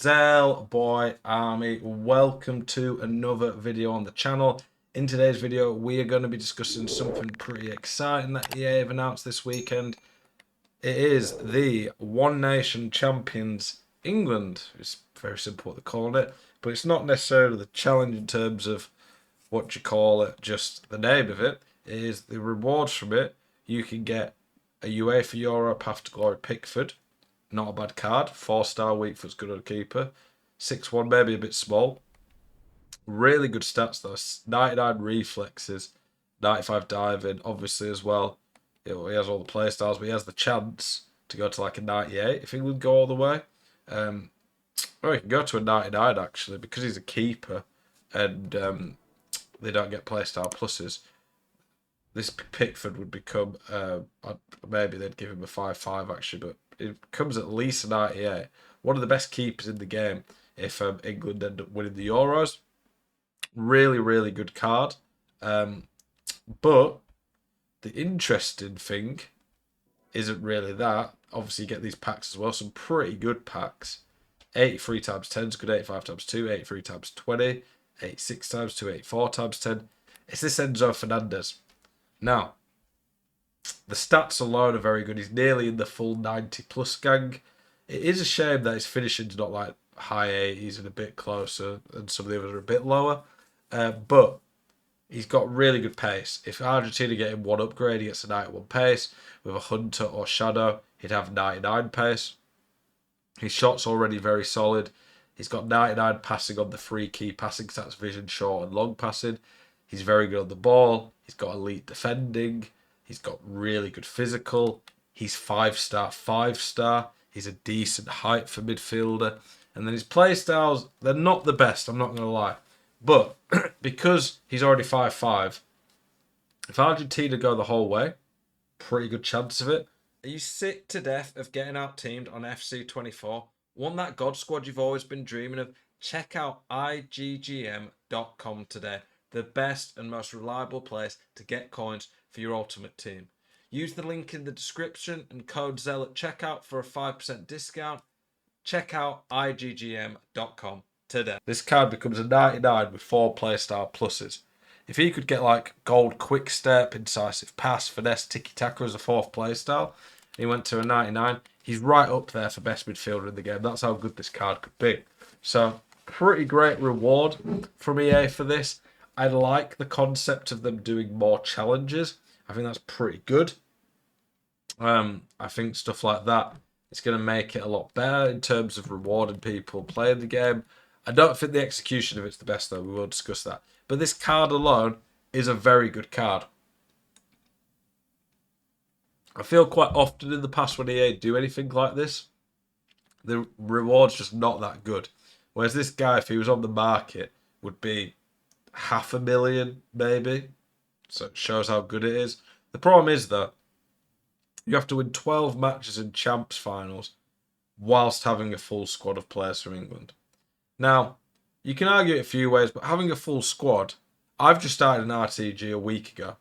Zel Boy Army, welcome to another video on the channel. In today's video, we are going to be discussing something pretty exciting that EA have announced this weekend. It is the One Nation Champions England. It's very simple what they're calling it, but it's not necessarily the challenge in terms of what you call it, just the name of it. It is the rewards from it. You can get a UEFA Euro Path to Glory Pickford. Not a bad card. 4-star weak foot's good on a keeper. 6-1 maybe a bit small. Really good stats though. 99 reflexes, 95 diving, obviously as well. He has all the play styles, but he has the chance to go to like a 98 if he would go all the way. Or he can go to a 99 actually because he's a keeper and they don't get playstyle pluses. This Pickford would become, maybe they'd give him a 5-5 actually, but it comes at least a 98. One of the best keepers in the game if England end up winning the Euros. Really, really good card. But the interesting thing isn't really that. Obviously, you get these packs as well, some pretty good packs. 83 times 10 is good, 85 times 2, 83 times 20, 86 times 2, 84 times 10. It's this Enzo Fernandez. Now, the stats alone are very good. He's nearly in the full 90 plus gang. It is a shame that his finishing's not like high 80s and a bit closer, and some of the others are a bit lower. But he's got really good pace. If Argentina get him one upgrade, he gets a 91 pace. With a Hunter or Shadow, he'd have 99 pace. His shot's already very solid. He's got 99 passing on the free key passing stats, vision, short and long passing. He's very good on the ball. He's got elite defending. He's got really good physical. He's 5-star, 5-star. He's a decent height for midfielder. And then his play styles, they're not the best, I'm not going to lie. But because he's already 5-5, if Argentina go the whole way, pretty good chance of it. Are you sick to death of getting out-teamed on FC24? Want that God squad you've always been dreaming of? Check out IGGM.com today. The best and most reliable place to get coins for your ultimate team. Use the link in the description and code ZEL at checkout for a 5% discount. Check out IGGM.com today. This card becomes a 99 with 4 playstyle pluses. If he could get like gold quick step, incisive pass, finesse, tiki-taka as a 4th playstyle, he went to a 99, he's right up there for best midfielder in the game. That's how good this card could be. So, pretty great reward from EA for this. I like the concept of them doing more challenges. I think that's pretty good. I think stuff like that is going to make it a lot better in terms of rewarding people playing the game. I don't think the execution of it's the best though. We will discuss that. But this card alone is a very good card. I feel quite often in the past when EA do anything like this, the reward's just not that good. Whereas this guy, if he was on the market, would be 500,000 maybe. So it shows how good it is. The problem is though, you have to win 12 matches in Champs finals whilst having a full squad of players from England. Now, you can argue it a few ways, but having a full squad, I've just started an RTG a week ago.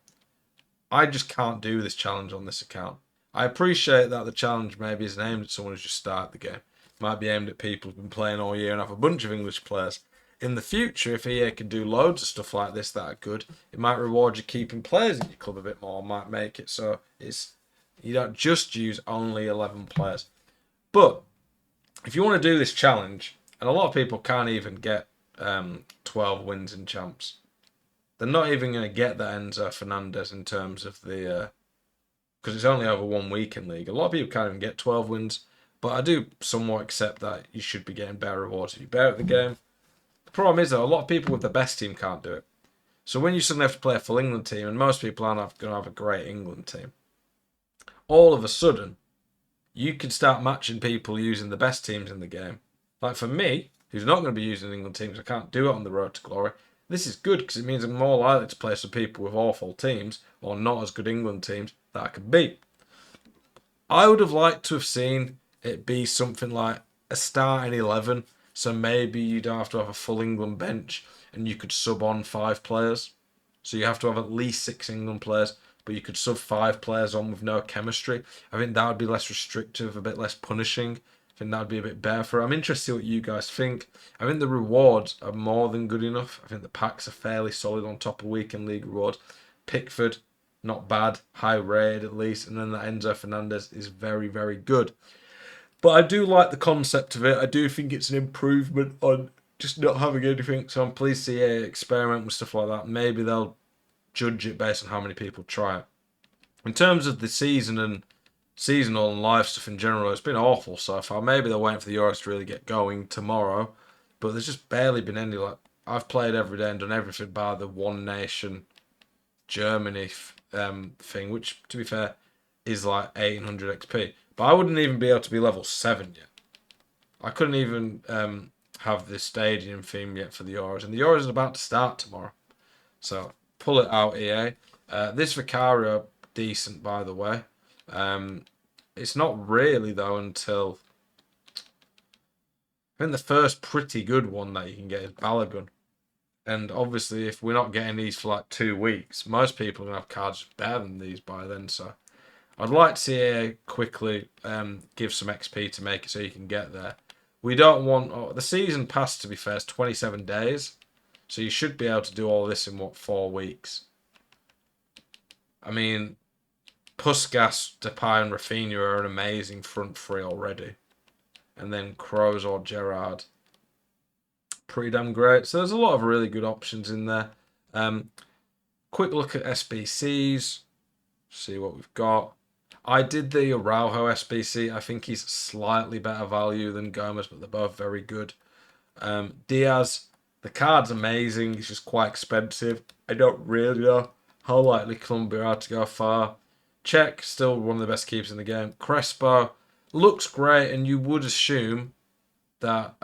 I just can't do this challenge on this account. I appreciate that the challenge maybe isn't aimed at someone who's just started the game. It might be aimed at people who've been playing all year and have a bunch of English players. In the future, if EA can do loads of stuff like this that are good, it might reward you keeping players in your club a bit more. It might make it so you don't just use only 11 players. But if you want to do this challenge, and a lot of people can't even get 12 wins in Champs. They're not even going to get that Enzo Fernandez in terms of the... because it's only over 1 week in League. A lot of people can't even get 12 wins, but I do somewhat accept that you should be getting better rewards if you're better at the game. The problem is, though, a lot of people with the best team can't do it. So when you suddenly have to play a full England team, and most people aren't going to have a great England team, all of a sudden, you can start matching people using the best teams in the game. Like for me, who's not going to be using England teams, I can't do it on the road to glory. This is good because it means I'm more likely to play some people with awful teams or not as good England teams that I can beat. I would have liked to have seen it be something like a starting 11. So maybe you don't have to have a full England bench and you could sub on 5 players. So you have to have at least 6 England players, but you could sub 5 players on with no chemistry. I think that would be less restrictive, a bit less punishing. think that'd be a bit better for it. I'm interested what you guys think. I think the rewards are more than good enough. I think the packs are fairly solid on top of weekend league rewards. Pickford, not bad, high rated at least, and then that Enzo Fernandez is very, very good. But I do like the concept of it. I do think it's an improvement on just not having anything. So I'm pleased to see EA experiment with stuff like that. Maybe they'll judge it based on how many people try it. In terms of the seasonal and live stuff in general, it's been awful so far. Maybe they're waiting for the Euros to really get going tomorrow, but there's just barely been any. Like, I've played every day and done everything bar the One Nation Germany thing, which to be fair is like 1800 XP. But I wouldn't even be able to be level 7 yet. I couldn't even have the stadium theme yet for the Euros, and the Euros is about to start tomorrow. So pull it out, EA. This Vicario decent, by the way. It's not really though until I think the first pretty good one that you can get is Balogun. And obviously, if we're not getting these for like 2 weeks, most people are gonna have cards better than these by then. So I'd like to see EA quickly give some XP to make it so you can get there. We don't want the season pass, to be fair, is 27 days, so you should be able to do all this in what, 4 weeks. I mean, Puskas, Depay, and Rafinha are an amazing front three already, and then Kroos or Gerrard, pretty damn great. So there's a lot of really good options in there. Quick look at SBCs, see what we've got. I did the Araujo SBC. I think he's slightly better value than Gomez, but they're both very good. Diaz, the card's amazing. He's just quite expensive. I don't really know how likely Colombia are to go far. Czech, still one of the best keepers in the game. Crespo looks great, and you would assume that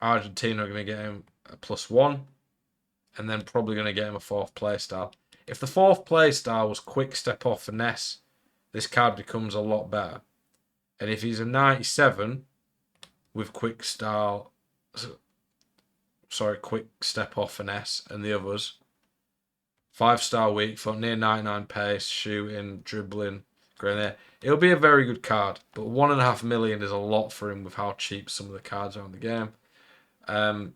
Argentina are going to get him a +1, and then probably going to get him a 4th playstyle. If the 4th playstyle was quick step off finesse, this card becomes a lot better. And if he's a 97 with quick step off finesse and the others, 5-star weak foot, near 99 pace, shooting, dribbling, going there, it'll be a very good card. But 1.5 million is a lot for him with how cheap some of the cards are in the game. I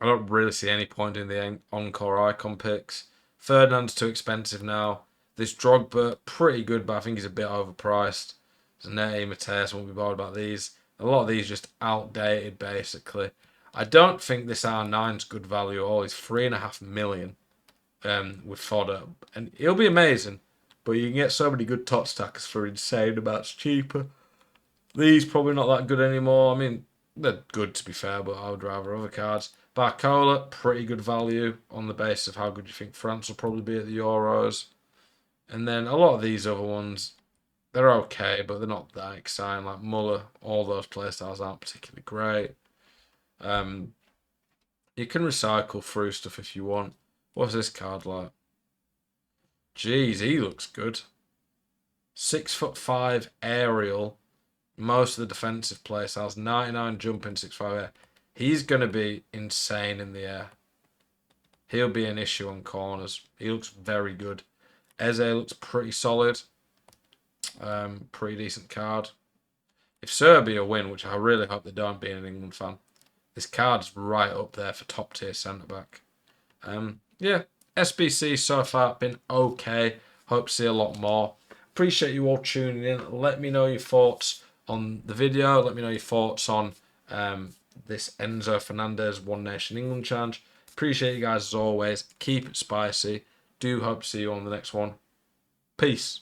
don't really see any point in the Encore icon picks. Ferdinand's too expensive now. This Drogba, pretty good, but I think he's a bit overpriced. Zanetti, Mateus, won't be bothered about these. A lot of these just outdated, basically. I don't think this R9's good value at all. He's 3.5 million with fodder. And he'll be amazing, but you can get so many good top stackers for insane amounts cheaper. These probably not that good anymore. I mean, they're good to be fair, but I would rather other cards. Barcola, pretty good value on the basis of how good you think France will probably be at the Euros. And then a lot of these other ones, they're okay, but they're not that exciting. Like Muller, all those playstyles aren't particularly great. You can recycle through stuff if you want. What's this card like? Jeez, he looks good. 6'5" aerial. Most of the defensive playstyles, 99 jumping, 6'5" air. He's going to be insane in the air. He'll be an issue on corners. He looks very good. Eze looks pretty solid. Pretty decent card. If Serbia win, which I really hope they don't, being an England fan, this card's right up there for top tier centre back. Yeah, SBC so far been okay. Hope to see a lot more. Appreciate you all tuning in. Let me know your thoughts on the video. Let me know your thoughts on this Enzo Fernandez One Nation England challenge. Appreciate you guys as always. Keep it spicy. Do hope to see you on the next one. Peace.